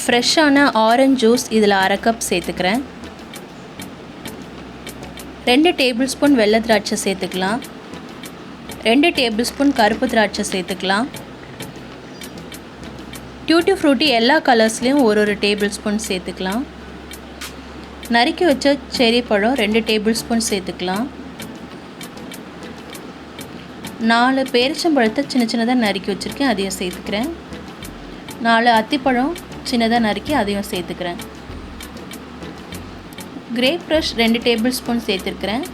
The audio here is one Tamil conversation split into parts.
ஃப்ரெஷ்ஷான ஆரஞ்சு ஜூஸ் இதில் 1/2 கப் சேர்த்துக்கிறேன். 2 டேபிள் ஸ்பூன் வெள்ளை திராட்சை சேர்த்துக்கலாம். 2 டேபிள் ஸ்பூன் கருப்பு திராட்சை சேர்த்துக்கலாம். டியூட்டி ஃப்ரூட்டி எல்லா கலர்ஸ்லேயும் ஒரு டேபிள் ஸ்பூன் சேர்த்துக்கலாம். நறுக்கி வச்ச செரி பழம் 2 டேபிள் ஸ்பூன் சேர்த்துக்கலாம். 4 பேரிச்சம்பழத்தை சின்ன சின்னதாக நறுக்கி வச்சுருக்கேன், அதையும் சேர்த்துக்கிறேன். 4 அத்திப்பழம் சின்னதாக நறுக்கி அதையும் சேர்த்துக்கிறேன். கிரேப் க்ரஷ் 2 டேபிள் ஸ்பூன் சேர்த்துருக்கிறேன்.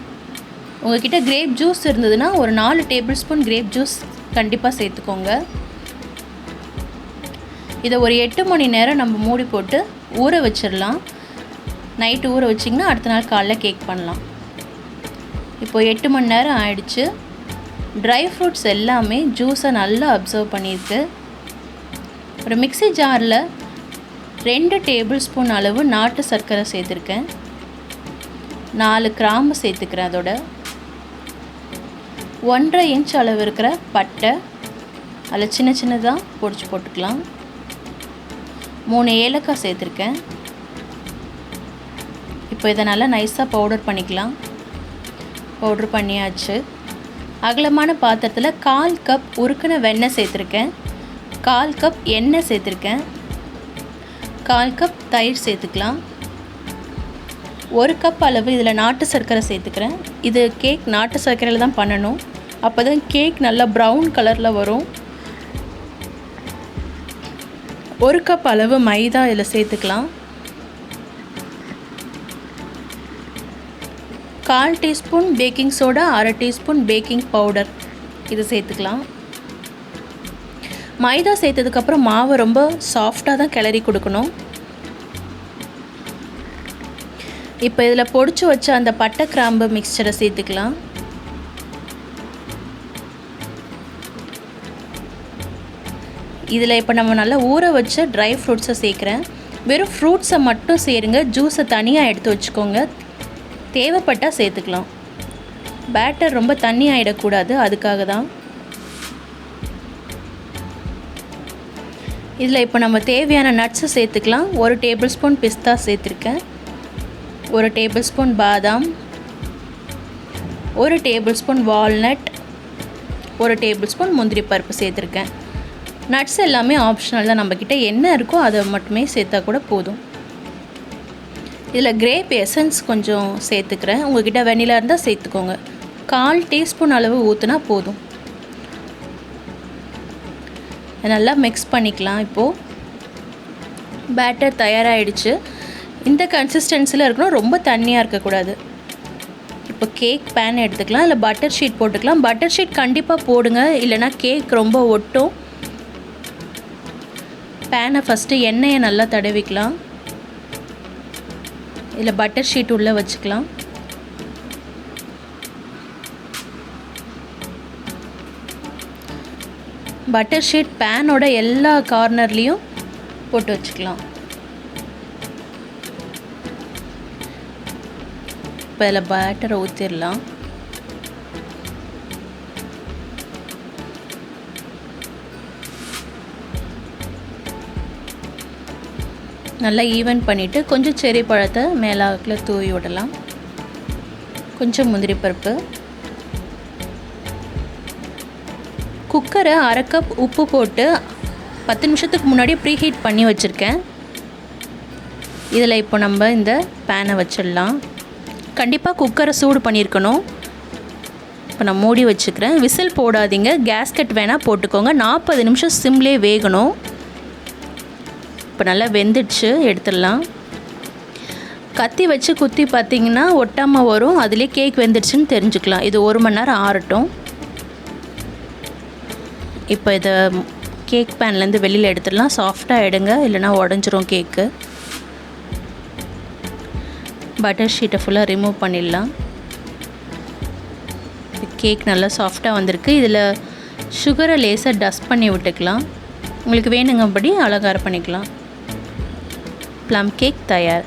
உங்கள்கிட்ட கிரேப் ஜூஸ் இருந்ததுன்னா ஒரு 4 டேபிள் ஸ்பூன் கிரேப் ஜூஸ் கண்டிப்பாக சேர்த்துக்கோங்க. இதை ஒரு 8 மணி நேரம் நம்ம மூடி போட்டு ஊற வச்சிடலாம். நைட்டு ஊற வச்சிங்கன்னா அடுத்த நாள் காலைல கேக் பண்ணலாம். இப்போது 8 மணி நேரம் ஆயிடுச்சு. ட்ரை ஃப்ரூட்ஸ் எல்லாமே ஜூஸை நல்லா அப்சர்வ் பண்ணியிருக்கு. ஒரு மிக்ஸி ஜாரில் 2 டேபிள் ஸ்பூன் அளவு நாட்டு சர்க்கரை சேர்த்துருக்கேன். 4 கிராம்பு சேர்த்துக்கிறேன். அதோட 1.5 இன்ச் அளவு இருக்கிற பட்டை அதில் சின்ன சின்னதாக பொடிச்சு போட்டுக்கலாம். 3 ஏலக்காய் சேர்த்துருக்கேன். இப்போ இதை நல்லா நைஸாக பவுடர் பண்ணிக்கலாம். பவுடர் பண்ணியாச்சு. அகலமான பாத்திரத்தில் 1/4 கப் உருக்கின வெண்ணெய் சேர்த்துருக்கேன். 1/4 கப் எண்ணெய் சேர்த்துருக்கேன். 1/4 கப் தயிர் சேர்த்துக்கலாம். 1 கப் அளவு இதில் நாட்டு சர்க்கரை சேர்த்துக்கிறேன். இது கேக் நாட்டு சர்க்கரையில் தான் பண்ணணும், அப்போ தான் கேக் நல்லா ப்ரௌன் கலரில் வரும். 1 கப் அளவு மைதா இதில் சேர்த்துக்கலாம். 1/4 teaspoon baking soda, 1/2 teaspoon baking powder இது சேர்த்துக்கலாம். மைதா சேர்த்ததுக்கப்புறம் மாவை ரொம்ப சாஃப்டாக தான் கிளறி கொடுக்கணும். இப்போ இதில் பொடிச்சு வச்ச அந்த பட்டை கிராம்பு மிக்சரை சேர்த்துக்கலாம். இதில் இப்போ நம்ம நல்லா ஊற வச்ச ட்ரை ஃப்ரூட்ஸை சேர்க்குறேன். வெறும் ஃப்ரூட்ஸை மட்டும் சேருங்க, ஜூஸை தனியாக எடுத்து வச்சுக்கோங்க. தேவைப்பட்டால் சேர்த்துக்கலாம். பேட்டர் ரொம்ப தண்ணி ஆகிடக்கூடாது, அதுக்காக தான். இதில் இப்போ நம்ம தேவையான நட்ஸை சேர்த்துக்கலாம். 1 டேபிள் ஸ்பூன் பிஸ்தா சேர்த்துருக்கேன். 1 டேபிள் ஸ்பூன் பாதாம், 1 table spoon walnut, 1 table spoon முந்திரி பருப்பு சேர்த்துருக்கேன். நட்ஸ் எல்லாமே ஆப்ஷனல் தான், நம்மக்கிட்ட என்ன இருக்கோ அதை மட்டுமே சேர்த்தா கூட போதும். இதில் கிரேப் எசன்ஸ் கொஞ்சம் சேர்த்துக்கிறேன். உங்கள்கிட்ட வெண்ணிலா இருந்தால் சேர்த்துக்கோங்க. 1/4 டீஸ்பூன் அளவு ஊற்றினா போதும். நல்லா மிக்ஸ் பண்ணிக்கலாம். இப்போது பேட்டர் தயாராகிடுச்சு. இந்த கன்சிஸ்டன்சியில் இருக்கணும், ரொம்ப தண்ணியாக இருக்கக்கூடாது. இப்போ கேக் பேன் எடுத்துக்கலாம். இல்லை பட்டர் ஷீட் போட்டுக்கலாம். பட்டர் ஷீட் கண்டிப்பாக போடுங்க, இல்லைனா கேக் ரொம்ப ஒட்டும். பேனை ஃபஸ்ட்டு எண்ணெயை நல்லா தடவிக்கலாம். இல்லை பட்டர் ஷீட் உள்ளே வச்சுக்கலாம். பட்டர் ஷீட் பேனோட எல்லா கார்னர்லேயும் போட்டு வச்சுக்கலாம். இப்போ இதில் பேட்டரை ஊற்றிடலாம். நல்லா ஈவன் பண்ணிவிட்டு கொஞ்சம் செரி பழத்தை மேலாக்கில் தூவி விடலாம். கொஞ்சம் முந்திரி பருப்பு. குக்கரை 1/2 கப் உப்பு போட்டு 10 நிமிஷத்துக்கு முன்னாடி ப்ரீஹீட் பண்ணி வச்சுருக்கேன். இதில் இப்போ நம்ம இந்த பேனை வச்சிடலாம். கண்டிப்பாக குக்கரை சூடு பண்ணியிருக்கணும். இப்போ நான் மூடி வச்சுக்கிறேன். விசில் போடாதீங்க, கேஸ்கட் வேணால் போட்டுக்கோங்க. 40 நிமிஷம் சிம்லே வேகணும். இப்போ நல்லா வெந்துடுச்சு, எடுத்துடலாம். கத்தி வச்சு குத்தி பார்த்திங்கன்னா ஒட்டாமல் வரும், அதுலேயே கேக் வெந்துடுச்சுன்னு தெரிஞ்சுக்கலாம். இது 1 மணி நேரம் ஆறட்டும். இப்போ இதை கேக் பேன்லேருந்து வெளியில் எடுத்துடலாம். சாஃப்டாக எடுங்க, இல்லைனா உடஞ்சிரும் கேக்கு. பட்டர் ஷீட்டை ஃபுல்லாக ரிமூவ் பண்ணிடலாம். கேக் நல்லா சாஃப்டாக வந்திருக்கு. இதில் சுகரை லேசாக டஸ்ட் பண்ணி விட்டுக்கலாம். உங்களுக்கு வேணுங்கபடி அலங்காரம் பண்ணிக்கலாம். ப்ளம் கேக் தயார்.